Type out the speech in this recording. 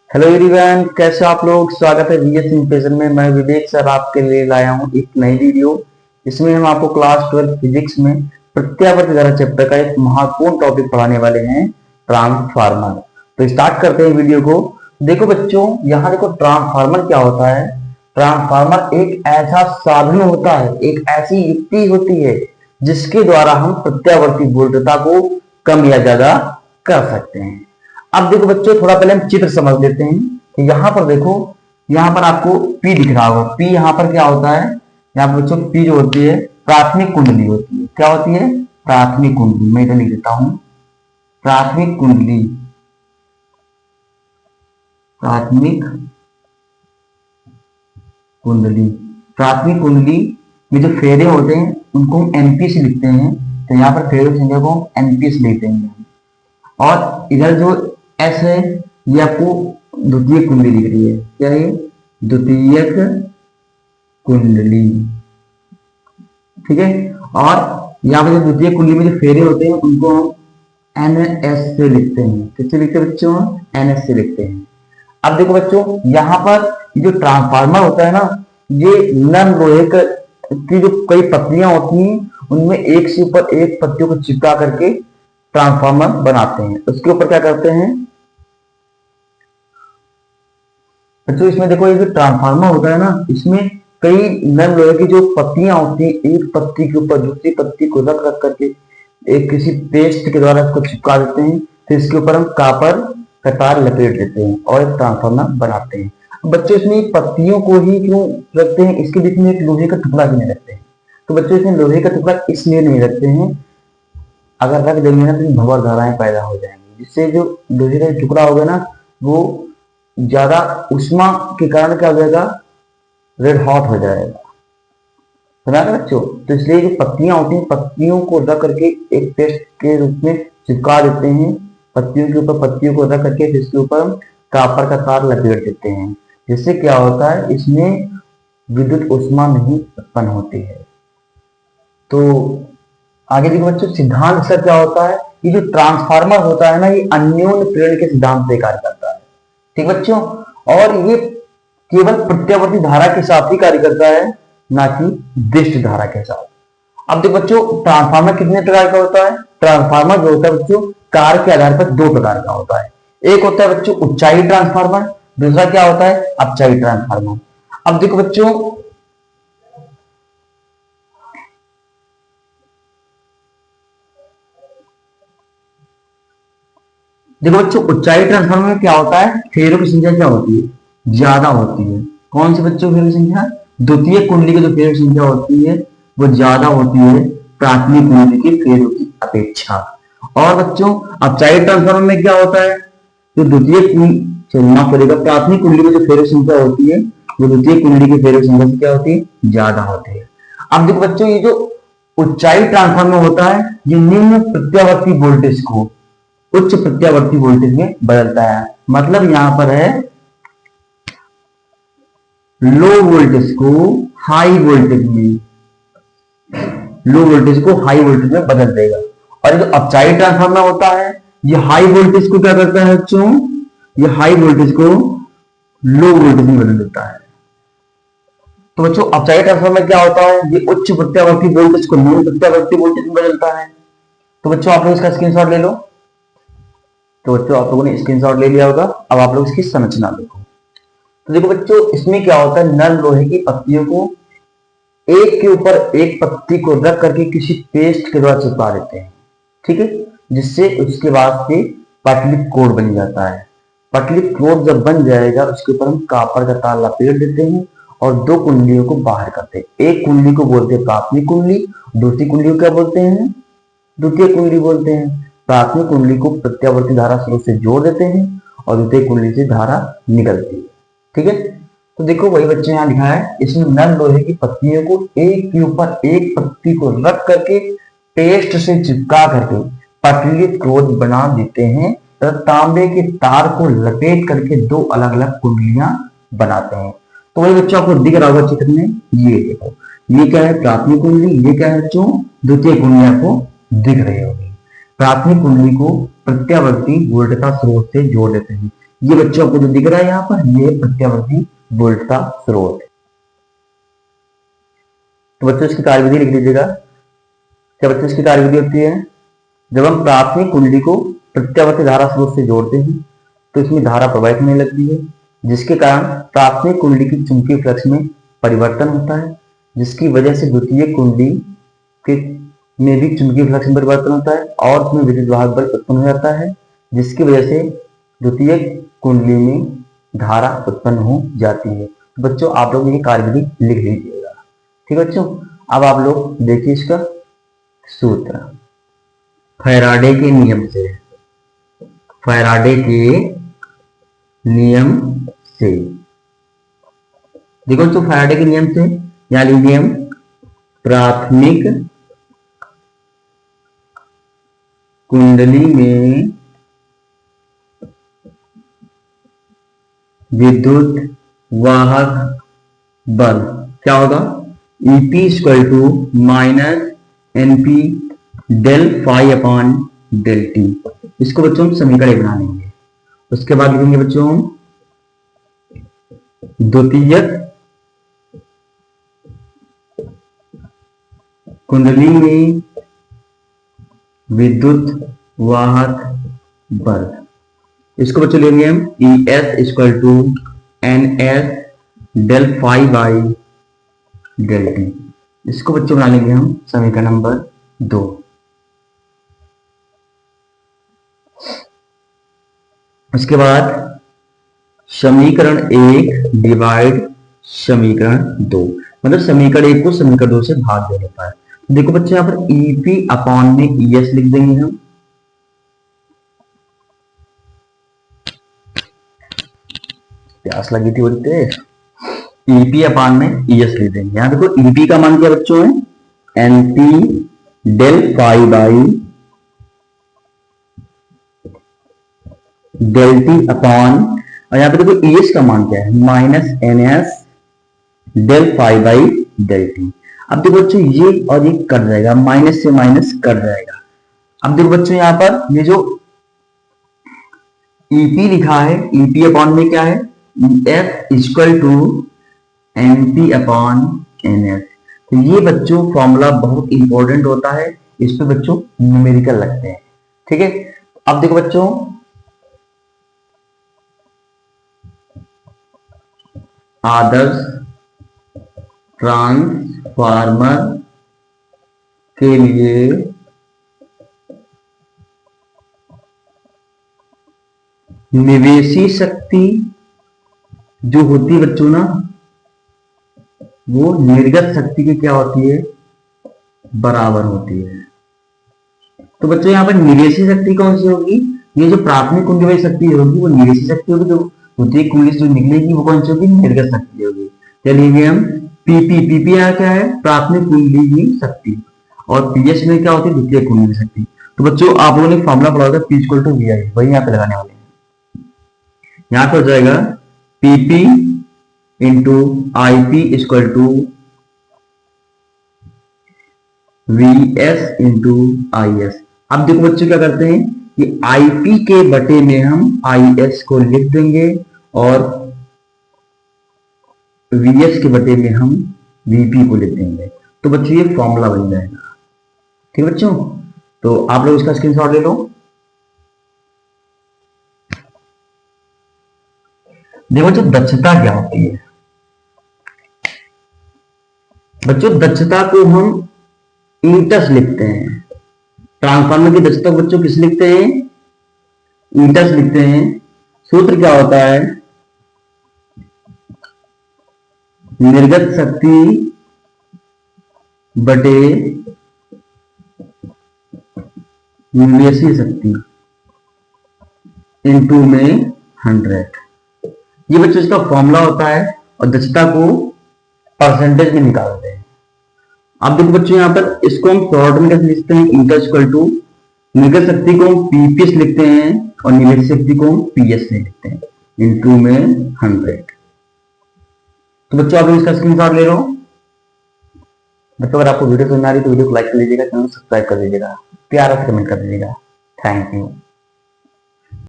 Hello everyone, कैसे आप लोग। स्वागत है वीएस इंफेशन में। मैं विवेक सर आपके लिए लाया हूं एक नई वीडियो। इसमें हम आपको क्लास 12 फिजिक्स में प्रत्यावर्ती धारा चैप्टर का एक महत्वपूर्ण टॉपिक पढ़ाने वाले हैं, ट्रांसफार्मर। तो स्टार्ट करते हैं वीडियो को। देखो बच्चों, यहाँ देखो ट्रांसफार्मर क्या होता है। ट्रांसफार्मर एक ऐसा साधन होता है, एक ऐसी युक्ति होती है जिसके द्वारा हम प्रत्यावर्ती वोल्टता को कम या ज्यादा कर सकते हैं। अब देखो बच्चों, थोड़ा पहले हम चित्र समझ लेते हैं कि यहाँ पर देखो, यहाँ पर आपको P दिख रहा होगा। P यहाँ पर क्या होता है, यहाँ पर बच्चों P जो होती है प्राथमिक कुंडली होती है। क्या होती है? प्राथमिक कुंडली। मैं इधर लिख देता हूं, प्राथमिक कुंडली। प्राथमिक कुंडली, प्राथमिक कुंडली में जो फेरे होते हैं उनको हम एमपी से लिखते हैं। तो यहाँ पर फेरों की संख्या को हम एमपी से लिखते हैं। और इधर जो एस है ये आपको द्वितीय कुंडली दिख रही है। क्या है? द्वितीयक कुंडली। ठीक है। और यहाँ पर जो द्वितीय कुंडली में जो फेरे होते हैं उनको हम एनएस से लिखते हैं। किससे लिखते हैं बच्चों? एनएस से लिखते हैं। अब देखो बच्चों, यहाँ पर जो ट्रांसफार्मर होता है ना, ये नन लोहे की जो कई पत्तियां होती हैं उनमें एक से ऊपर एक पत्तियों को चिपका करके ट्रांसफार्मर बनाते हैं। उसके ऊपर क्या करते हैं बच्चों, इसमें देखो ये जो ट्रांसफार्मर होता है ना, इसमें कई नन लोहे की जो पत्तियां होती हैं, एक पत्ती के ऊपर दूसरी पत्ती को रख रख करके एक किसी पेस्ट के द्वारा इसको चिपका देते हैं। फिर इसके ऊपर हम कापर का तार लपेट देते हैं और एक ट्रांसफार्मर बनाते हैं। बच्चों, इसमें पत्तियों को ही क्यों रखते हैं? इसके बीच में एक लोहे का टुकड़ा भी नहीं रखते हैं। तो बच्चों, इसमें लोहे का टुकड़ा इसलिए नहीं रखते हैं, अगर रख देंगे ना तो भंवर धाराएं पैदा हो जाएंगी, जिससे जो लोहे का टुकड़ा होगा ना वो ज्यादा उष्मा के कारण क्या हो जाएगा? रेड हॉट हो जाएगा। समझा ना बच्चों? तो इसलिए जो पत्तियां होती हैं, पत्तियों को रख करके एक पेस्ट के रूप में चिपका देते हैं। पत्तियों के ऊपर पत्तियों को रख करके इसके ऊपर हम कापर का तार लपेट देते हैं, जिससे क्या होता है, इसमें विद्युत उष्मा नहीं उत्पन्न होती है। तो आगे देखो बच्चों, सिद्धांत सर क्या होता है। ये जो ट्रांसफार्मर होता है ना, ये अन्योन्य प्रेरण के सिद्धांत से कार्य करता है। ठीक बच्चों, और ये केवल प्रत्यावर्ती धारा के साथ ही कार्य करता है, ना कि दिष्ट धारा के साथ। अब देखो बच्चों, ट्रांसफार्मर कितने प्रकार का होता है? ट्रांसफार्मर जो होता है बच्चों, कार्य के आधार पर दो प्रकार का होता है। एक होता है बच्चों ऊंचाई ट्रांसफार्मर, दूसरा क्या होता है? अपचाई ट्रांसफार्मर। अब देखो बच्चों, ऊंचाई ट्रांसफार्मर में क्या होता है? फेरों की संख्या क्या होती है? ज्यादा होती है। कौन से बच्चों फेरों की संख्या? द्वितीय कुंडली की जो फेरों की संख्या होती है वो ज्यादा होती है प्राथमिक कुंडली की फेरों की अपेक्षा। और बच्चों, अपचाई ट्रांसफार्मर में क्या होता है? जो द्वितीय माफ करेगा, प्राथमिक कुंडली में जो फेरों की संख्या होती है वो द्वितीय कुंडली की फेरों की संख्या से क्या होती है? ज्यादा होती है। अब देखो बच्चों, ये जो ऊंचाई ट्रांसफार्मर होता है ये निम्न प्रत्यावर्ती वोल्टेज को उच्च प्रत्यावर्ती वोल्टेज में बदलता है। मतलब यहां पर है लो वोल्टेज को हाई वोल्टेज में, लो वोल्टेज को हाई वोल्टेज में बदल देगा। और जो अपचाई ट्रांसफार्मर होता है ये हाई वोल्टेज को क्या करता है बच्चों? ये हाई वोल्टेज को लो वोल्टेज में बदल देता है। तो बच्चों, अपचाई ट्रांसफार्मर क्या होता है? ये उच्च प्रत्यावर्ती वोल्टेज को निम्न प्रत्यावर्ती वोल्टेज में बदलता है। तो बच्चों, आप लोग इसका स्क्रीनशॉट ले लो। तो बच्चों, आप लोगों ने स्क्रीनशॉट ले लिया होगा। अब आप लोग इसकी संरचना देखो। तो देखो बच्चों, इसमें क्या होता है, नर लोहे की पत्तियों को एक के ऊपर एक पत्ती को रख करके किसी पेस्ट के द्वारा चिपका देते हैं। ठीक है, जिससे उसके बाद से पटलिक कोड बन जाता है। पटलिक कोड जब बन जाएगा उसके ऊपर हम कापर का तार लपेट देते हैं और दो कुंडलियों को बाहर करते हैं। एक कुंडली को बोलते हैं प्राथमिक कुंडली, दूसरी कुंडली को क्या बोलते हैं? द्वितीय कुंडली बोलते हैं। प्राथमिक कुंडली को प्रत्यावर्ती धारा स्रोत से जोड़ देते हैं और द्वितीय कुंडली से धारा निकलती है। ठीक है, तो देखो वही बच्चे यहाँ लिखा है, इसमें नर लोहे की पत्तियों को एक के ऊपर एक पत्ती को रख करके पेस्ट से चिपका करके पतली क्रोध बना देते हैं तथा तांबे के तार को लपेट करके दो अलग अलग कुंडलियां बनाते हैं। तो वही बच्चों आपको दिख रहा होगा चित्र में। ये देखो, ये क्या है? प्राथमिक कुंडली। ये क्या है बच्चों? द्वितीय कुंडली आपको दिख रही होगी। प्राथमिक कुंडली को प्रत्यावर्ती वोल्टता स्रोत से जोड़ देते हैं। ये बच्चों आपको जो दिख रहा है यहाँ पर, ये प्रत्यावर्ती वोल्ट का स्रोत है। तो बच्चों इसकी कार्यविधि लिख लीजिएगा। क्या बच्चों इसकी कार्यविधि होती है, जब हम प्राथमिक कुंडली को प्रत्यावर्ती धारा स्रोत से जोड़ते हैं तो इसमें धारा प्रवाहित होने लगती है, जिसके कारण प्राथमिक कुंडली की चुंबकीय फ्लक्स में परिवर्तन होता है, जिसकी वजह से द्वितीय कुंडली के में भी चुंबकीय फ्लक्स में परिवर्तन होता है और उसमें विद्युत वाहक बल उत्पन्न हो जाता है, जिसकी वजह से द्वितीय कुंडली में धारा उत्पन्न हो जाती है। तो बच्चों आप लोग ये कार्यविधि लिख लीजिएगा। ठीक है बच्चों, अब आप लोग देखिए इसका सूत्र। फैराडे के नियम से, फैराडे के नियम से देखो बच्चों, फैराडे के नियम से यहां लीजिए हम प्राथमिक कुंडली में विद्युत वाहक बल क्या होगा, EP equal to minus NP del phi upon del t. इसको बच्चों हम समीकरण बना लेंगे। उसके बाद लिखेंगे बच्चों द्वितीयक कुंडली में विद्युत वाहक बल, इसको बच्चों लेंगे हम E S equal to N S del phi by del t. इसको बच्चों बना लेंगे हम समीकरण नंबर 2। उसके बाद समीकरण 1 डिवाइड समीकरण 2, मतलब समीकरण 1 को समीकरण 2 से भाग दे देता है। देखो बच्चे यहां पर ईपी अपॉन में ईएस लिख देंगे हम, प्यास लगी थी बोलते, ईपी अपॉन में ईएस लिख देंगे। यहां देखो ईपी का मान क्या बच्चों है, NP del phi by del t upon, और यहां पे देखो ईएस का मान क्या है, minus NS del phi by del t. अब देखो बच्चों ये और ये कट जाएगा, माइनस से माइनस कट जाएगा। अब देखो बच्चों यहां पर ये जो ईपी लिखा है, ईपी अपॉन में क्या है, F equal to NP upon NS. तो ये बच्चों फॉर्मूला बहुत इंपॉर्टेंट होता है, इस पे बच्चों न्यूमेरिकल लगते हैं। ठीक है, अब देखो बच्चों आदर्श ट्रांसफार्मर के लिए निवेशी शक्ति जो होती है बच्चों ना, वो निर्गत शक्ति की क्या होती है, बराबर होती है। तो बच्चों यहाँ पर निवेशी शक्ति कौन सी होगी, ये जो प्राथमिक कुंडली वाली शक्ति होगी वो निवेशी शक्ति होगी, जो द्वितीय कुंडली से जो निकलेगी वो कौन सी होगी, निर्गत शक्ति होगी। चलिए हम पीपी, पीपी यहाँ क्या है, प्राथमिक कुंडली की शक्ति, और पीएस में क्या होती है, द्वितीय कुंडली की शक्ति। तो बच्चों आप लोगों ने फॉर्मूला पढ़ा होगा, पी इक्वल टू वी आई, वही यहाँ पे लगाने वाले हैं। यहाँ पे हो जाएगा PP into I P equal to V S into I S. अब देखो बच्चों क्या करते हैं कि आईपी के बटे में हम आई एस को लिख देंगे और वीएस के बटे में हम वीपी को लिख देंगे। तो बच्चों ये फॉर्मूला बन जाएगा। ठीक है बच्चों, तो आप लोग इसका स्क्रीनशॉट ले लो। देखो बच्चों दक्षता क्या होती है, बच्चों दक्षता को हम ईटस लिखते हैं। ट्रांसफार्मर की दक्षता को बच्चों किस लिखते हैं, ईटस लिखते हैं। सूत्र क्या होता है, निर्गत शक्ति बटे निवेशी शक्ति इनटू में 100। ये बच्चों इसका फॉर्मूला होता है और दक्षता को परसेंटेज में निकालते हैं। अब देखो बच्चों यहाँ पर इसको हम शॉर्ट में कैसे लिखते हैं, ईटस इक्वल टू निर्गत शक्ति को हम पीपीएस लिखते हैं और निवेशी शक्ति को हम पीएस से लिखते हैं, इनटू में 100। तो बच्चों आप इसका स्क्रीनशॉट ले लो। बच्चों अगर आपको वीडियो पसंद आ रही है तो वीडियो को लाइक कर लीजिएगा, चैनल सब्सक्राइब कर दीजिएगा, प्यारा से कमेंट कर दीजिएगा। Thank you.